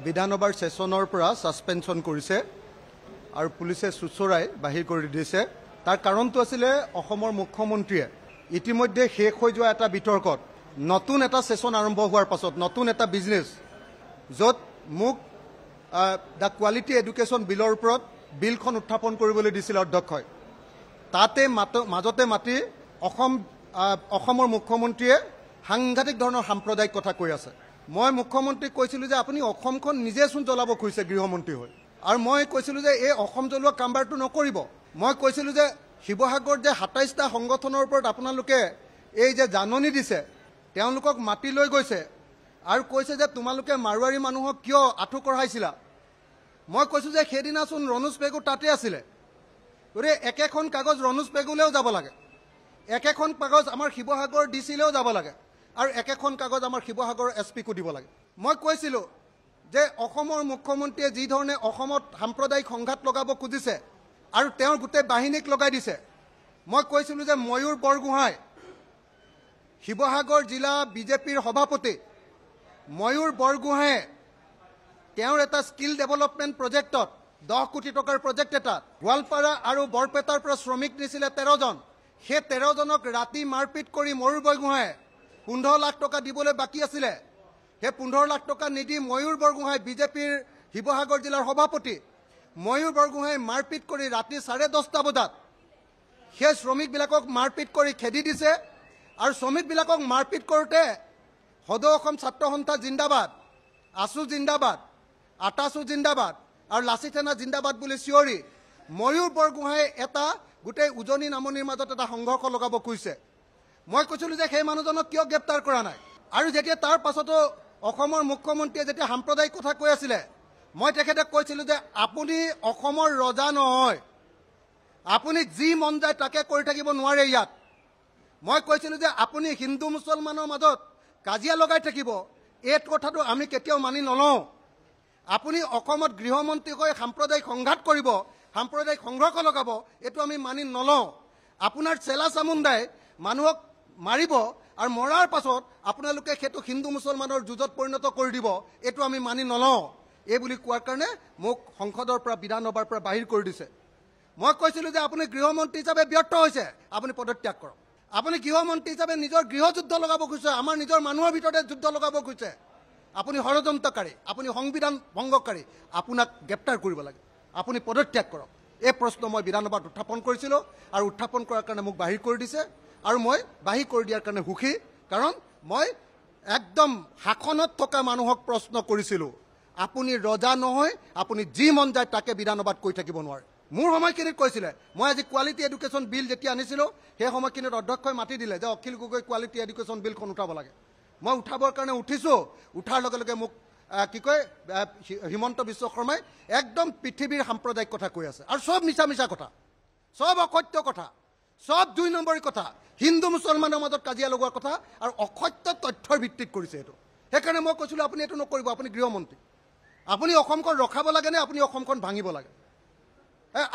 বিধানসভাৰ সেশনৰ পৰা সাসপেনশন কৰিছে আৰু পুলিচে সুচৰাই বাহিৰ কৰি দিছে। তাৰ কাৰণটো আছিল অসমৰ মুখ্যমন্ত্ৰীয়ে ইতিমধ্যে শেষ হৈ যোৱা এটা বিতৰ্কত নতুন এটা সেশন আৰম্ভ হোৱাৰ পাছত নতুন এটা বিজনেছ য'ত মোক দ্য কোৱালিটি এডুকেশ্যন বিলৰ ওপৰত বিলখন উত্থাপন কৰিবলৈ দিছিল অধ্যক্ষই। তাতে মাজতে মাতি অসমৰ মুখ্যমন্ত্ৰীয়ে সাংঘাতিক ধৰণৰ সাম্প্ৰদায়িক কথা কৈ আছে। মই মুখ্যমন্ত্ৰীক কৈছিলোঁ যে আপুনি অসমখন নিজে চোন জ্বলাব খুজিছে গৃহমন্ত্ৰী হৈ, আৰু মই কৈছিলোঁ যে এই অসম জ্বলোৱা কামবাৰটো নকৰিব। মই কৈছিলোঁ যে শিৱসাগৰত যে ২৭টা সংগঠনৰ ওপৰত আপোনালোকে এই যে জাননী দিছে, তেওঁলোকক মাতি লৈ গৈছে আৰু কৈছে যে তোমালোকে মাৰোৱাৰী মানুহক কিয় আঁঠু কঢ়াইছিলা। মই কৈছোঁ যে সেইদিনাচোন ৰণোজ পেগু তাতে আছিলে। গতিকে একেখন কাগজ ৰণোজ পেগুলেও যাব লাগে, একেখন কাগজ আমাৰ শিৱসাগৰ ডিচিলেও যাব লাগে, আৰু একেখন কাগজ আমাৰ শিৱসাগৰৰ SP-কো দিব লাগে। মই কৈছিলোঁ যে অসমৰ মুখ্যমন্ত্ৰীয়ে যি ধৰণে অসমত সাম্প্ৰদায়িক সংঘাত লগাব খুজিছে আৰু তেওঁৰ গোটেই বাহিনীক লগাই দিছে, মই কৈছিলোঁ যে ময়ূৰ বৰগোহাঁই শিৱসাগৰ জিলা বিজেপিৰ সভাপতি ময়ূৰ বৰগোহাঁয়ে তেওঁৰ এটা স্কিল ডেভেলপমেণ্ট প্ৰজেক্টত 10 কোটি টকাৰ প্ৰজেক্ট এটা গোৱালপাৰা আৰু বৰপেটাৰ পৰা শ্ৰমিক নিছিলে 13 জন। সেই 13 জনক ৰাতি মাৰপিট কৰি ময়ূৰ বৰগোহাঁয়ে 15 লাখ টকা দিবলৈ বাকী আছিলে। সেই 15 লাখ টকা নিদি ময়ূৰ বৰগোহাঁই বিজেপিৰ শিৱসাগৰ জিলাৰ সভাপতি ময়ূৰ বৰগোহাঁই মাৰপিট কৰি ৰাতি 10:30 বজাত সেই শ্ৰমিকবিলাকক মাৰপিট কৰি খেদি দিছে। আৰু শ্ৰমিকবিলাকক মাৰপিট কৰোঁতে সদৌ অসম ছাত্ৰ সন্থা জিন্দাবাদ, আছু জিন্দাবাদ, আটাছু জিন্দাবাদ আৰু লাচি থানা জিন্দাবাদ বুলি চিঞৰি ময়ূৰ বৰগোহাঁয়ে এটা গোটেই উজনি নামনিৰ মাজত এটা সংঘৰ্ষ লগাব খুজিছে। মই কৈছিলোঁ যে সেই মানুহজনক কিয় গ্ৰেপ্তাৰ কৰা নাই। আৰু যেতিয়া তাৰ পাছতো অসমৰ মুখ্যমন্ত্ৰীয়ে যেতিয়া সাম্প্ৰদায়িক কথা কৈ আছিলে, মই তেখেতক কৈছিলোঁ যে আপুনি অসমৰ ৰজা নহয়, আপুনি যি মন যায় তাকে কৰি থাকিব নোৱাৰে ইয়াত। মই কৈছিলোঁ যে আপুনি হিন্দু মুছলমানৰ মাজত কাজিয়া লগাই থাকিব, এই কথাটো আমি কেতিয়াও মানি নলওঁ। আপুনি অসমত গৃহমন্ত্ৰী হৈ সাম্প্ৰদায়িক সংঘাত কৰিব, সাম্প্ৰদায়িক সংঘৰ্ষ লগাব, এইটো আমি মানি নলওঁ। আপোনাৰ চেলা চামুণ্ডাই মানুহক মাৰিব আৰু মৰাৰ পাছত আপোনালোকে সেইটো হিন্দু মুছলমানৰ যুঁজত পৰিণত কৰি দিব, এইটো আমি মানি নলওঁ। এই বুলি কোৱাৰ কাৰণে মোক সংসদৰ পৰা বিধানসভাৰ পৰা বাহিৰ কৰি দিছে। মই কৈছিলোঁ যে আপুনি গৃহমন্ত্ৰী হিচাপে ব্যৰ্থ হৈছে, আপুনি পদত্যাগ কৰক। আপুনি গৃহমন্ত্ৰী হিচাপে নিজৰ গৃহযুদ্ধ লগাব খুজিছে, আমাৰ নিজৰ মানুহৰ ভিতৰতে যুদ্ধ লগাব খুজিছে। আপুনি ষড়যন্ত্ৰকাৰী, আপুনি সংবিধান ভংগকাৰী, আপোনাক গ্ৰেপ্তাৰ কৰিব লাগে, আপুনি পদত্যাগ কৰক। এই প্ৰশ্ন মই বিধানসভাত উত্থাপন কৰিছিলোঁ আৰু উত্থাপন কৰাৰ কাৰণে মোক বাহিৰ কৰি দিছে। আৰু মই বাহিৰ কৰি দিয়াৰ কাৰণে সুখী, কাৰণ মই একদম শাসনত থকা মানুহক প্ৰশ্ন কৰিছিলোঁ, আপুনি ৰজা নহয়, আপুনি যি মন যায় তাকে বিধানসভাত কৈ থাকিব নোৱাৰে। মোৰ সময়খিনিত কৈছিলে, মই আজি কোৱালিটি এডুকেশ্যন বিল যেতিয়া আনিছিলোঁ সেই সময়খিনিত অধ্যক্ষই মাতি দিলে যে অখিল গগৈ কোৱালিটি এডুকেশ্যন বিলখন উঠাব লাগে। মই উঠাবৰ কাৰণে উঠিছোঁ, উঠাৰ লগে লগে মোক কি কয় হিমন্ত বিশ্ব শৰ্মাই একদম পৃথিৱীৰ সাম্প্ৰদায়িক কথা কৈ আছে, আৰু চব মিছা মিছা কথা, চব অসত্য কথা, চব 2 নম্বৰী কথা, হিন্দু মুছলমানৰ মাজত কাজিয়া লগোৱাৰ কথা, আৰু অসত্য তথ্যৰ ভিত্তিত কৰিছে এইটো। সেইকাৰণে মই কৈছিলোঁ আপুনি এইটো নকৰিব, আপুনি গৃহমন্ত্ৰী, আপুনি অসমখন ৰখাব লাগেনে আপুনি অসমখন ভাঙিব লাগে।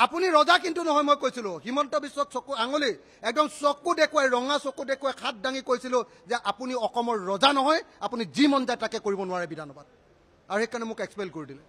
আপুনি ৰজা কিন্তু নহয়। মই কৈছিলোঁ হিমন্ত বিশ্বক চকু আঙুলি একদম চকু দেখুৱাই, ৰঙা চকু দেখুৱাই হাত দাঙি কৈছিলোঁ যে আপুনি অসমৰ ৰজা নহয়, আপুনি যি মন যায় তাকে কৰিব নোৱাৰে বিধানসভাত, আৰু সেইকাৰণে মোক এক্সপেল কৰি দিলে।